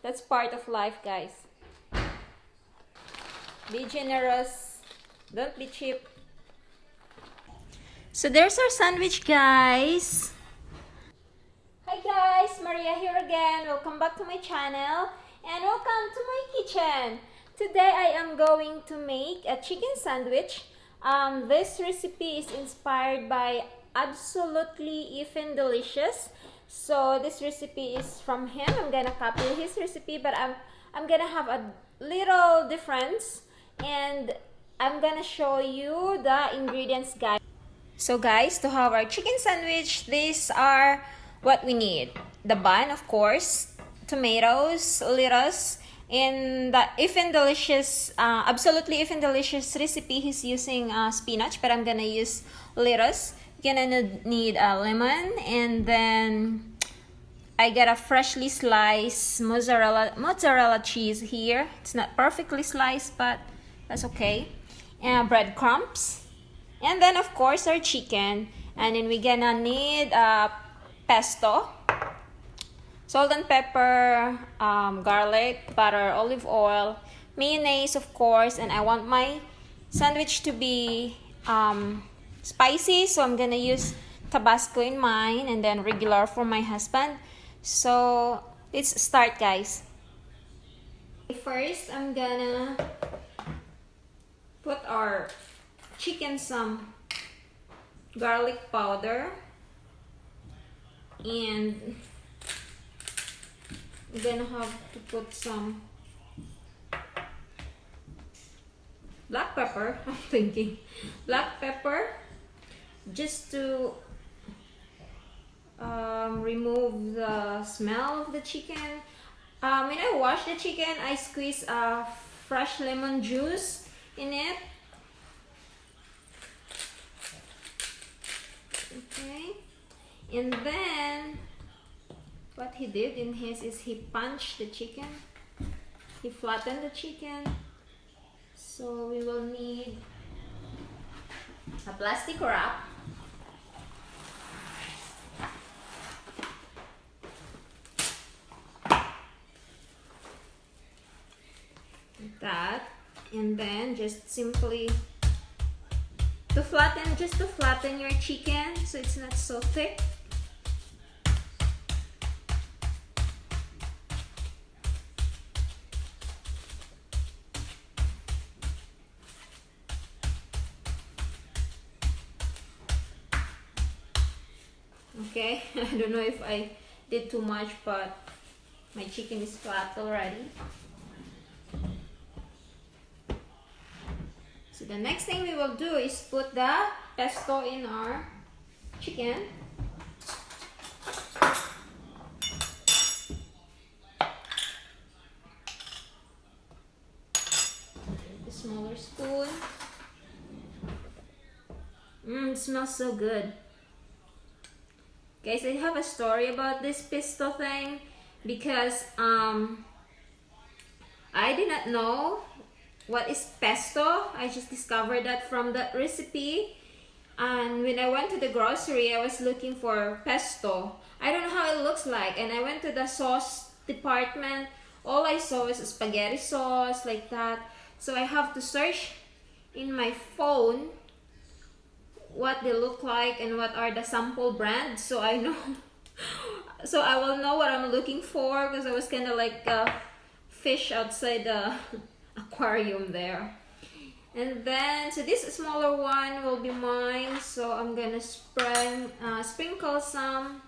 That's part of life, guys. Be generous. Don't be cheap. So there's our sandwich, guys. Hi guys, Maria here again. Welcome back to my channel and welcome to my kitchen. Today I am going to make a chicken sandwich. This recipe is inspired by Absolutely Effin' Delicious. So this recipe is from him. I'm gonna copy his recipe, but I'm gonna have a little difference, and I'm gonna show you the ingredients, guys. So guys, to have our chicken sandwich, these are what we need. The bun, of course, tomatoes, lettuce. In the Effin' Delicious, Absolutely Effin' Delicious recipe, he's using spinach, but I'm gonna use lettuce. You're gonna need a lemon, and then I got a freshly sliced mozzarella cheese here. It's not perfectly sliced, but that's okay. And breadcrumbs. And then, of course, our chicken. And then we're gonna need pesto, salt and pepper, garlic, butter, olive oil, mayonnaise, of course. And I want my sandwich to be spicy, so I'm gonna use Tabasco in mine, and then regular for my husband. So let's start, guys. First, I'm gonna put our chicken some garlic powder, and we're gonna have to put some black pepper. I'm thinking black pepper just to remove the smell of the chicken. When I wash the chicken, I squeeze fresh lemon juice in it. Okay, and then what he did in his is he punched the chicken. He flattened the chicken. So we will need a plastic wrap. Like that, and then just simply to flatten your chicken so it's not so thick. Okay, I don't know if I did too much, but my chicken is flat already. So the next thing we will do is put the pesto in our chicken. A smaller spoon. It smells so good. Guys, I have a story about this pesto thing because I did not know what is pesto. I just discovered that from that recipe, and when I went to the grocery I was looking for pesto. I don't know how it looks like, and I went to the sauce department. All I saw is spaghetti sauce like that, so I have to search in my phone what they look like and what are the sample brands, so I know so I will know what I'm looking for, because I was kind of like a fish outside the aquarium there. And then, so this smaller one will be mine, so I'm gonna sprinkle some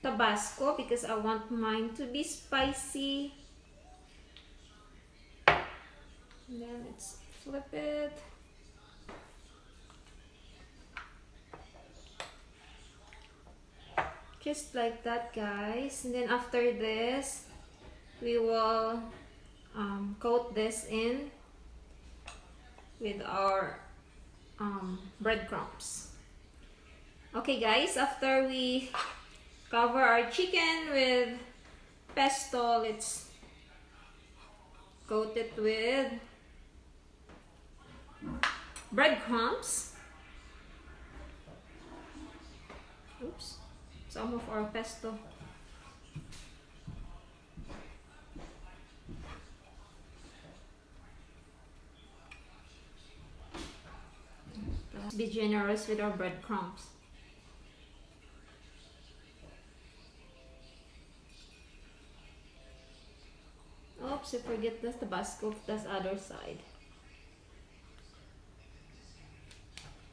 Tabasco because I want mine to be spicy. And then let's flip it. Just like that, guys. And then after this we will coat this in with our breadcrumbs. Okay guys, after we cover our chicken with pesto, let's coat it with breadcrumbs. Oops, some of our pesto. Be generous with our breadcrumbs. Oops, I forget the Tabasco, that's other side.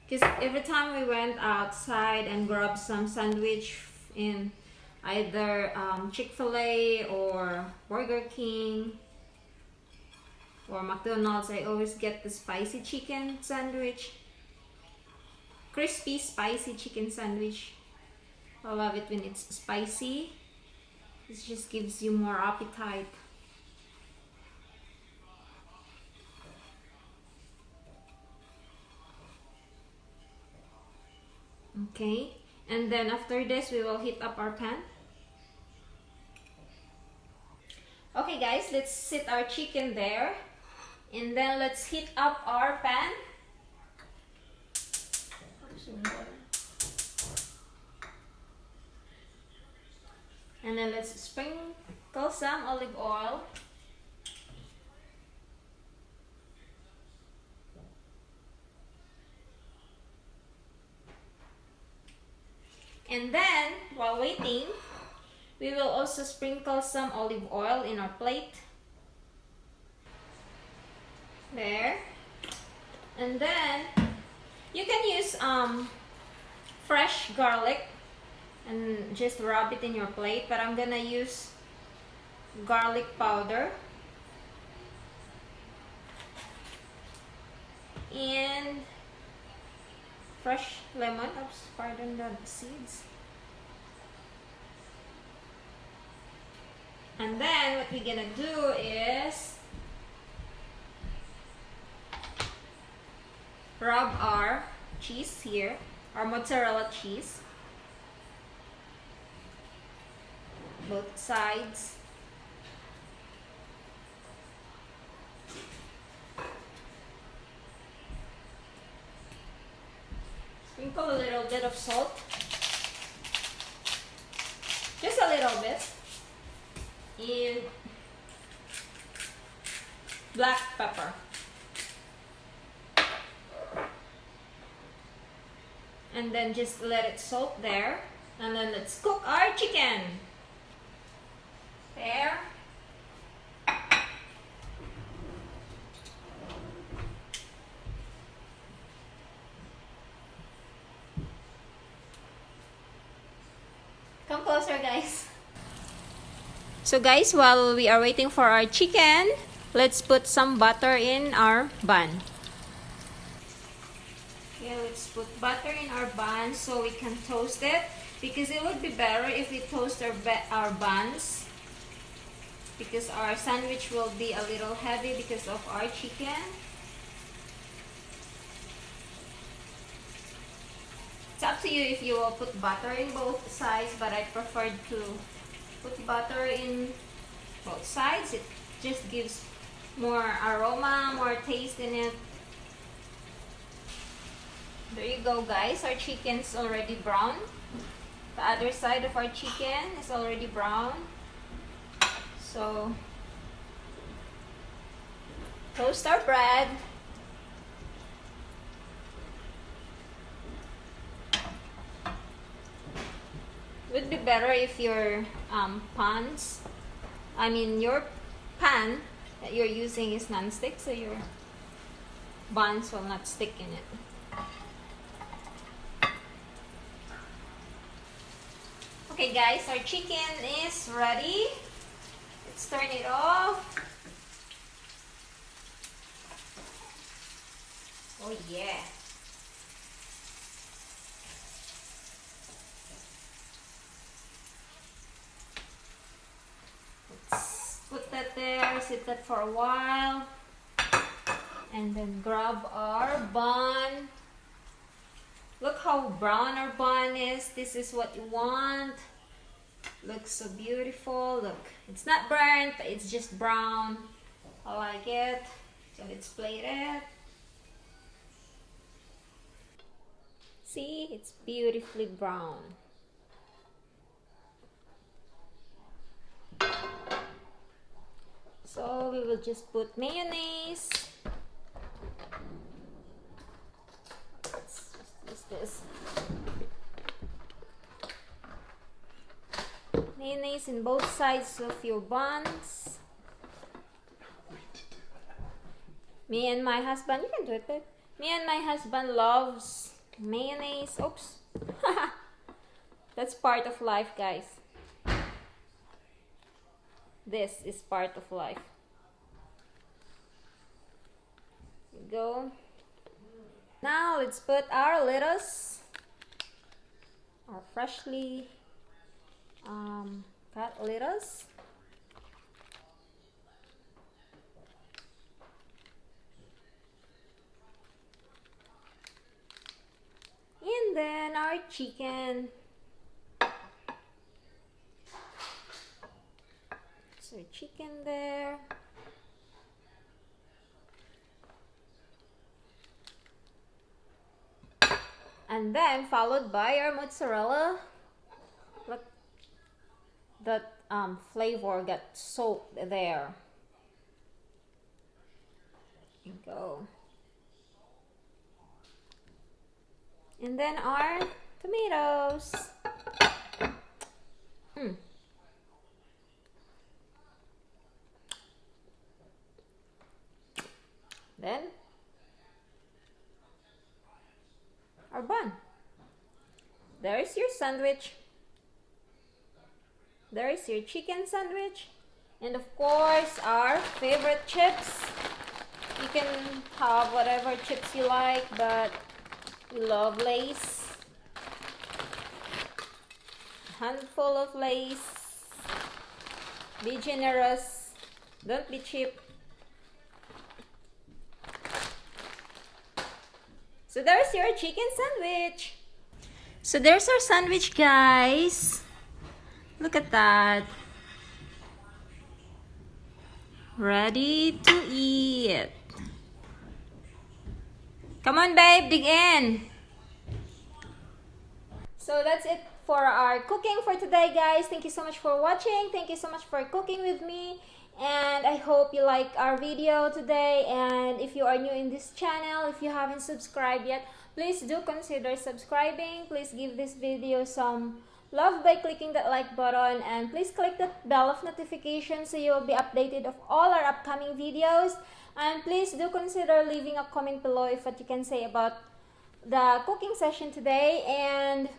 Because every time we went outside and grabbed some sandwich in either Chick-fil-A or Burger King or McDonald's, I always get the spicy chicken sandwich. Crispy spicy chicken sandwich. I love it when it's spicy. It just gives you more appetite. Okay, and then after this we will heat up our pan. Okay guys, let's sit our chicken there and then let's heat up our pan. And then let's sprinkle some olive oil. And then, while waiting, we will also sprinkle some olive oil in our plate. There. And then, you can use fresh garlic and just rub it in your plate, but I'm gonna use garlic powder and fresh lemon. Oops, pardon the seeds. And then what we're gonna do is rub our cheese here, our mozzarella cheese, both sides. Sprinkle a little bit of salt, just a little bit, and black pepper. And then just let it soak there, and then let's cook our chicken. There. Come closer, guys. So guys, while we are waiting for our chicken, let's put some butter in our bun. Yeah, let's put butter in our bun so we can toast it, because it would be better if we toast our buns, because our sandwich will be a little heavy because of our chicken. It's up to you if you will put butter in both sides, but I prefer to put butter in both sides. It just gives more aroma, more taste in it. There you go, guys. Our chicken's already brown. The other side of our chicken is already brown. So, toast our bread. Would be better if your your pan that you're using is non-stick, so your buns will not stick in it. Okay guys, our chicken is ready. Let's turn it off. Oh yeah. Let's put that there, sit that for a while, and then grab our bun. Look how brown our bun is. This is what you want. Looks so beautiful. Look, it's not burnt, it's just brown. I like it. So let's plate it. See, it's beautifully brown. So we will just put mayonnaise. Let's Mayonnaise in both sides of your buns. Me and my husband, you can do it, babe. Me and my husband loves mayonnaise. Oops. That's part of life, guys. This is part of life. Here we go. Now let's put our lettuce, our freshly cut lettuce. And then our chicken. So chicken there. And then followed by our mozzarella. Look, that flavor got soaked there. There you go. And then our tomatoes. Then our bun. There's your sandwich. There's your chicken sandwich. And of course, our favorite chips. You can have whatever chips you like, but we love Lay's. A handful of Lay's. Be generous. Don't be cheap. So there's your chicken sandwich. So there's our sandwich, guys. Look at that. Ready to eat. Come on, babe, dig in. So that's it for our cooking for today, guys. Thank you so much for watching. Thank you so much for cooking with me. And I hope you like our video today. And if you are new in this channel, if you haven't subscribed yet, please do consider subscribing. Please give this video some love by clicking that like button, and please click the bell of notification so you will be updated of all our upcoming videos. And please do consider leaving a comment below if what you can say about the cooking session today. And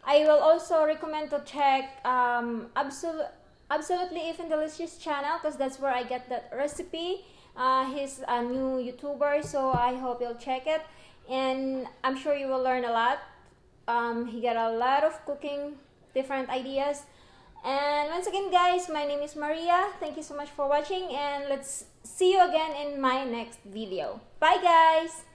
I will also recommend to check Absolutely Even Delicious channel, because that's where I get that recipe. He's a new YouTuber, so I hope you'll check it, and I'm sure you will learn a lot. He got a lot of cooking, different ideas. And once again, guys, my name is Maria. Thank you so much for watching, and let's see you again in my next video. Bye, guys!